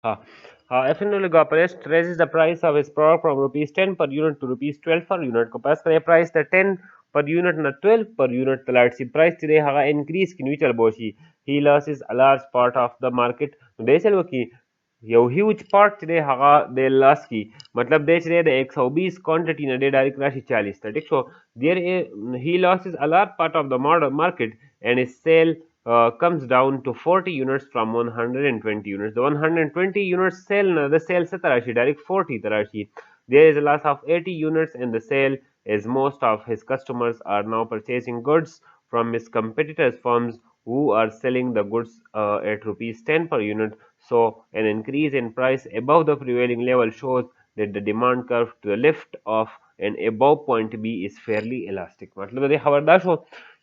Uh, if an oligopolist raises the price of his product from rupees 10 per unit to rupees 12 per unit, को पास करे price the 10 per unit na 12 per unit तलाट C price today haga increase की neutral boshi. He loses a large part of the market. दे चलो कि یو huge part چې دی هغه د لاس کی مطلب دی چې د 120 quantity نه دی ډایرکټ راشي 40 ته ټیک شو there he loses a large part of the market and his sale comes down to 40 units from 120 units the 120 units sale نه د sale څه ته راشي ډایرکټ 40 ته راشي there is a loss of 80 units in the sale as most of his customers are now purchasing goods from his competitors firms who are selling the goods at rupees 10 per unit. So an increase in price above the prevailing level shows that the demand curve to the left of and above point B is fairly elastic. मतलब د خبردار شو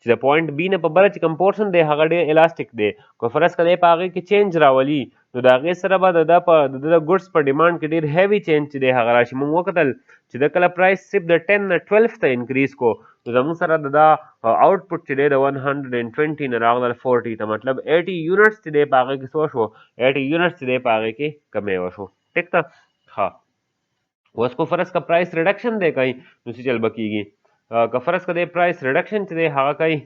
چې د پوینټ بی نه په بره چې کوم پورشن دی هغه ډېر الاستیک دی که فرض کړئ په هغې کې چینج راولي نو د هغې سره به د د ګډس په ډیمانډ کې ډېر هیوي چینج چې دی هغه راشي موږ وکتل چې د کله پرایس صرف د 10 نه 12 ته انکریز کو نو زموږ سره د دا آوټپوټ چې دی د 120 نه راغلل 40 ته مطلب 80 یونټس چې دی په هغې کې څه شو 80 یونټس چې دی په هغې کې کمی وشو ټیک ته ښه اوس کو فرض کا پرایس ریډکشن دی کوي نو څه چل به کېږي که فرض کا دی پرایس ریډکشن چې دی هغه کوي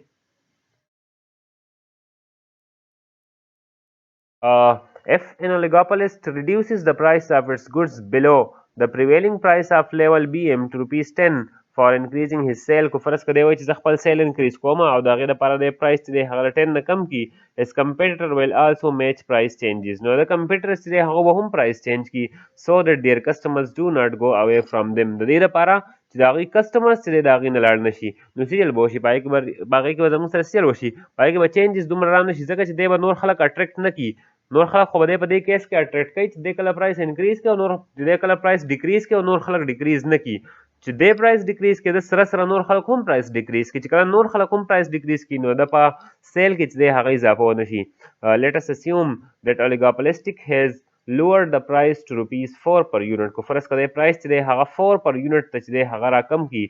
if an oligopolist reduces the price of its goods below the prevailing price of level BM to rupees 10 for increasing his sale کو فرض کړی وای چې زه خپل سیل انکریز کوم او د هغې دپاره د پرایس چې دی هغه 10 نه کم کي his competitor will also match price changes نو د کمپیټر چې دی هغه به هم پرایس چینج کی so that their customers do not go away from them د دې لپاره چې د هغوی کسټمرز چې دی د هغې نه لاړ نه شي نو څه چل به وشي په هغې کې به زموږ سره څه چل وشي په هغې کې به چینجز دومره را نه شي ځکه چې دی به نور خلک اټریکټ نه کي نور خلک خو به دی په دې کیس کې اټریکټ کوي چې دی کله پرایس انکریز کړي او نور دی کله پرایس ډیکریز کړي او نور خلک ډیکریز نه کړي چې دی پرایس ډیکریز کړي د سره سره نور خلک هم پرایس ډیکریز کړي چې کله نور خلک هم پرایس ډیکریز کړي نو د په سیل کې چې دی هغه اضافه ونه شي let us assume that oligopolistic has lowered the price to rupees 4 per unit کو فرض کړئ پرایس چې دی هغه 4 per unit ته چې دی هغه را کم کړي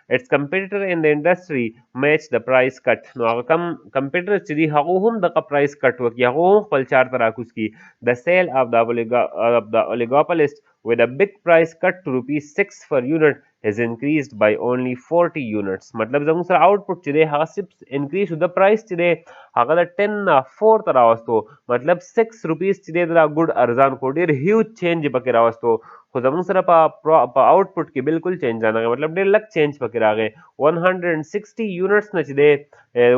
its competitor in the industry match the price cut نو هغه کم competitors چې دي هغه هم دغه price cut وکړي هغه هم خپل چارت راکوز کړي the sale of the oligopolist with a big price cut to rupees 6 per unit has increased by only 40 units مطلب زموږ سره output چې دی هغه صرف increase د price چې دی هغه د 10 نه 4 ته راوستو مطلب 6 روپیز چې دی دا ګډ ارزان کو ډېر هیوج چینج پکې راوستو خو زموږ سره په آوټپوټ کې بالکل چینج نه راغی مطلب ډېر لږ چینج پکې راغی 160 یونټس نه چې دی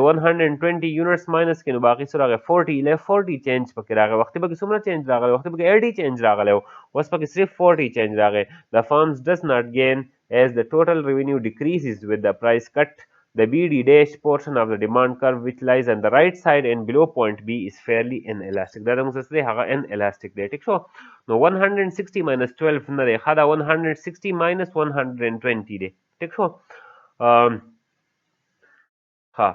120 یونټس ماینس کې نو باقي څه راغی 40 چینج پکې راغی وختي پکې څومره چینج راغلی وختي پکې 80 چینج راغلی اوس پکې صرف 40 چینج راغی the firms does not gain as the total revenue decreases with the price cut the BD dash portion of the demand curve which lies on the right side and below point B is fairly inelastic دا د موږ سره هغه inelastic دی ټیک شو نو 160 minus 12 نه دی ښه دا 160 minus 120 دی ټیک شو ها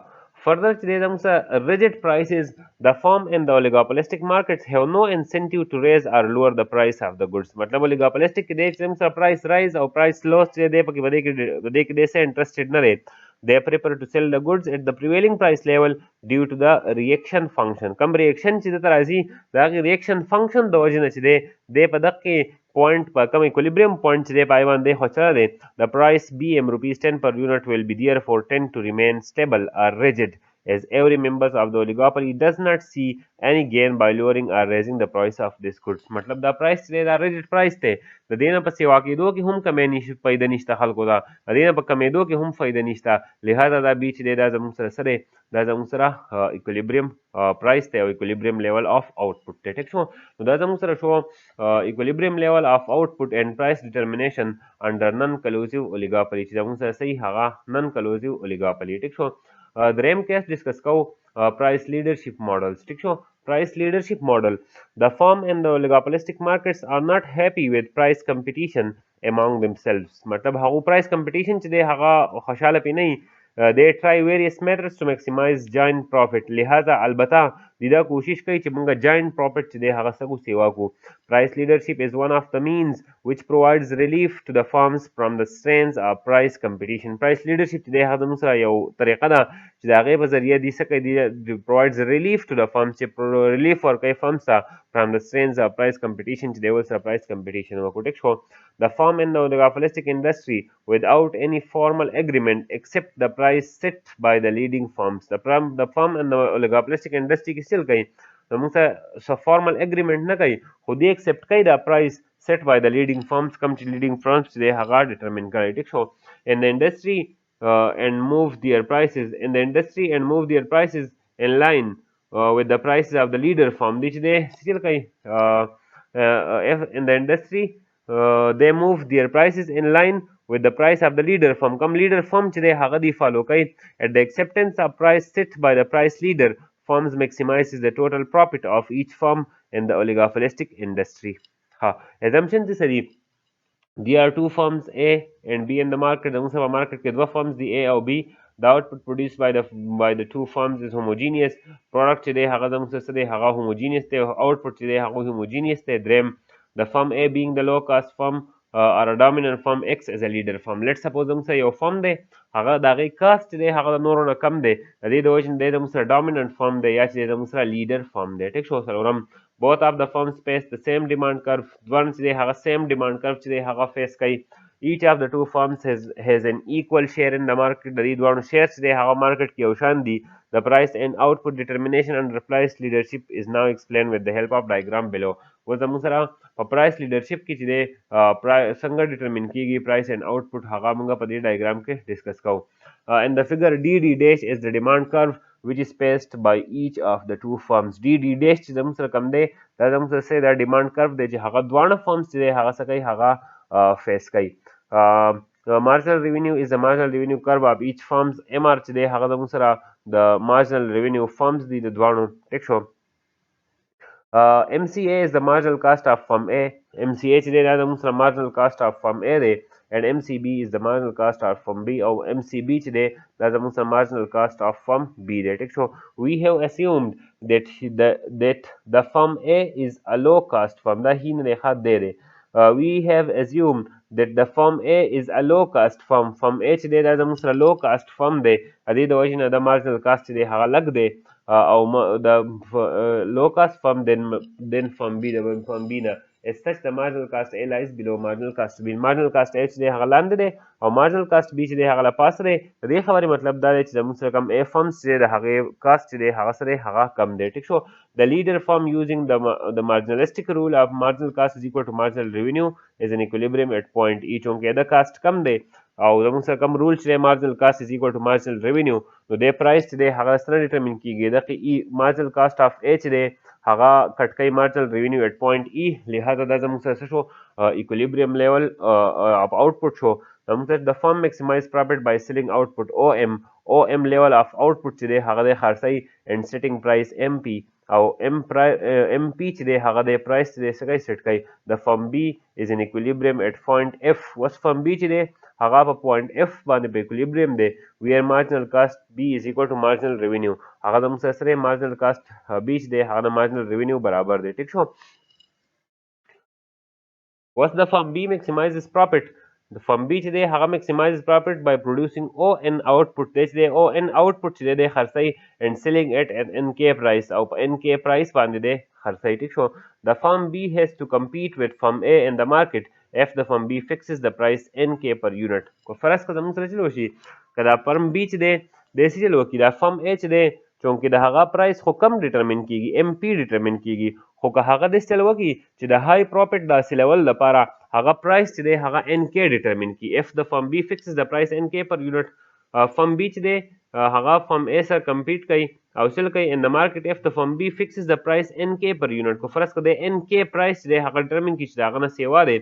further چې دی زموږ سره rigid prices the firm and the oligopolistic markets have no incentive to raise or lower the price of the goods مطلب oligopolistic کې دی چې زموږ سره price rise او price loss چې دی پکې په دې کې دی څه interested نه دی they prefer to sell the goods at the prevailing price level due to the reaction function کوم reaction چې دته راځي دا reaction function د وجې نه چې دی په دغه point په کوم equilibrium point چې دی پای باندې خو څه دی the price BM rupees 10 per unit will be therefore tend to remain stable or rigid as every member of the oligopoly does not see any gain by lowering or raising the price of these goods مطلب دا price چې دی دا rigid price دی د دې نه په سیوا کېدو کې هم کمی نشي پیدا نشته خلکو ته د دې نه په کمیدو کې هم فایده نشته لهذا دا بی چې دی دا زموږ سره څه دی دا زموږ سره equilibrium price دی او equilibrium level of output دی ټیک شو نو دا زموږ سره شو equilibrium level of output and price determination under non-collusive oligopoly چې زموږ سره صحیح هغه non-collusive oligopoly ټیک شو دریم کیس ډسکس کوو price leadership models ټیک شو price leadership model the firm and the oligopolistic markets are not happy with price competition among themselves مطلب هغه price competition چې دی هغه خوشاله پې نه they try various methods to maximize joint profit لہذا البته دی دا کوشش کوي چې موږ joint profit چې دی هغه څه کو سیوا کو price leadership is one of the means which provides relief to the firms from the strains of price competition price leadership چې دی هغه موږ سره یو طریقه ده چې د هغې په ذریعه دی څه کوي دی provides relief to the firms چې relief ورکوي firms ته from the strains of price competition چې دی ورسره price competition وکړو ټیک شو. The firm in the oligopolistic industry without any formal agreement except the price set by the leading firms. The firm in the oligopolistic industry کې still کوي نو موږ سره formal agreement نه کوي خو دی accept کوي دا price set by the leading firms کوم چې leading firms چې دی هغه determine کوي ټیک شو. In the industry and move their prices in line with the prices of the leader firm which they still کوي in the industry they move their prices in line with the price of the leader firm کوم leader firm چې دی هغه دی follow کوي. At the acceptance of price set by the price leader firms maximizes the total profit of each firm in the oligopolistic industry. Assumption څه دي there are two firms A and B in the market. زموږ سره market کې دوه firms دي A او B. The output produced by the two firms is homogeneous. Product چې دی هغه زموږ سره دی هغه homogeneous دی. Output چې دی هغه homogeneous دی. دریم the firm A being the low cost firm or a dominant firm acts as a leader firm. Let's suppose زموږ سره یو firm دی هغه د هغې cost چې دی هغه د نورو نه کم دی د دې د وجې نه دی زموږ سره dominant firm دی یا چې دی زموږ سره leader firm دی ټیک شو. څلورم both of the firms face the same demand curve. One چې دی هغه same demand curve چې دی هغه face کوي. Each of the two firms has an equal share in the market. د دې دواړو شیر چې دی هغه مارکیټ کې یو شان دي. The price and output determination under price leadership is now explained with the help of diagram below. اوس زموږ سره په price leadership کې چې دی څنګه determine کیږي price and output هغه موږ په دې diagram کې discuss کوو. In the figure DD dash is the demand curve which is faced by each of the two firms. DD dash چې زموږ سره کوم دی دا زموږ سره دا demand curve دی چې هغه دواړه firms چې دی هغه څه کوي هغه face کوي. Marginal revenue is the marginal revenue curve of each firms. MR چې دی هغه زموږ سره د marginal revenue firms دي د دواړو ټیک شو. MCA is the marginal cost of firm A. MCA چې دی دا زموږ سره marginal cost of firm A دی and MCB is the marginal cost of firm B او MCB چې دی دا زموږ سره marginal cost of firm B دی ټیک شو. We have assumed that the firm A is a low cost firm. دا هی نه دی ښه دی دی. We have assumed that the firm A is a low cost firm. Firm A چې دی دا زموږ سره low cost firm دی د دې د وجې نه د marginal cost چې دی هغه لږ دی او د low cost firm then firm B د firm B نه as such the marginal cost A lies below marginal cost B. marginal cost A چې دی هغه لاندې دی او marginal cost B چې دی هغه له پاسه دی. د دې خبرې مطلب دا دی چې زموږ سره کوم A firms چې د هغې cost چې دی هغه څه دی هغه کم دی ټیک شو. The leader firm using the marginalistic rule of marginal cost is equal to marginal revenue is in equilibrium at point E. چونکې د cost کم دی او زموږ سره کوم رول چې دی marginal cost is equal to marginal revenue نو د price چې دی هغه څنګه determine کیږي دغه marginal cost of A چې دی هغه کټ کوي marginal revenue at point E. لہذا دا زموږ سره څه شو equilibrium level of output شو. زموږ سره the firm maximize profit by selling output OM level of output چې دی هغه دی خرڅوي and setting price MP او MP چې دی هغه دی price چې دی څه کوي set کوي. The firm B is in equilibrium at point F. وس firm B چې دی هغه په point F باندې په equilibrium دی where marginal cost B is equal to marginal revenue. هغه د موږ سره marginal cost B چې دی هغه د marginal revenue برابر دی ټیک شو. وس the firm B maximizes profit. The firm B چې دی هغه maximizes profit by producing ON output. دی چې دی ON output چې دی خرڅوي and selling it at NK price او په NK price باندې دی خرڅوي ټیک شو. The firm B has to compete with firm A in the market if the firm B fixes the price NK per unit. کو فرض که زموږ سره چلو شي که دا firm B چې دی داسې چل وکړي دا firm A چې دی چونکې د هغه پرایس خو کم ډیټرمن کیږي MP ډیټرمن کیږي خو که هغه داسې چل وکړي چې د های پروفیټ د حاصلولو لپاره هغه پرایس چې دی هغه NK ډیټرمن کړي. if the firm B fixes the price NK per unit firm B چې دی هغه firm A سره کمپیټ کوي او چل کوي in the market if the firm B fixes the price NK per unit. کو فرض که د NK پرایس چې دی هغه ډیټرمن کړي چې د هغه نه سیوا دی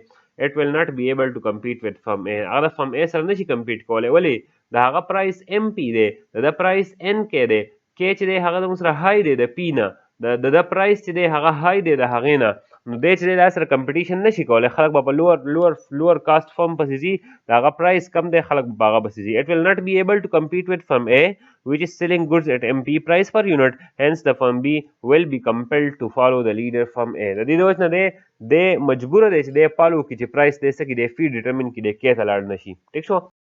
it will not be able to compete with firm A. هغه د firm A سره نشي کمپیټ کولی ولې د هغه پرایس MP دی د پرایس NK دی کې چې دی هغه د موږ سره های دی د پی نه د پرایس چې دی هغه های دی د هغې نه نو دی چې دی دا سره کمپټیشن نشي کولی خلک به په لوور کاسټ فرم پسې ځي د هغه پرایس کم دی خلک به په هغه پسې ځي. it will not be able to compete with firm A which is selling goods at MP price per unit. hence the firm B will be compelled to follow the leader firm A. د دې د وجې نه دی مجبوره دی چې دی فالو کړي چې پرایس دی څه کړي دی فی ډیټرمن کړي دی کې ته لاړ نشي ټیک شو.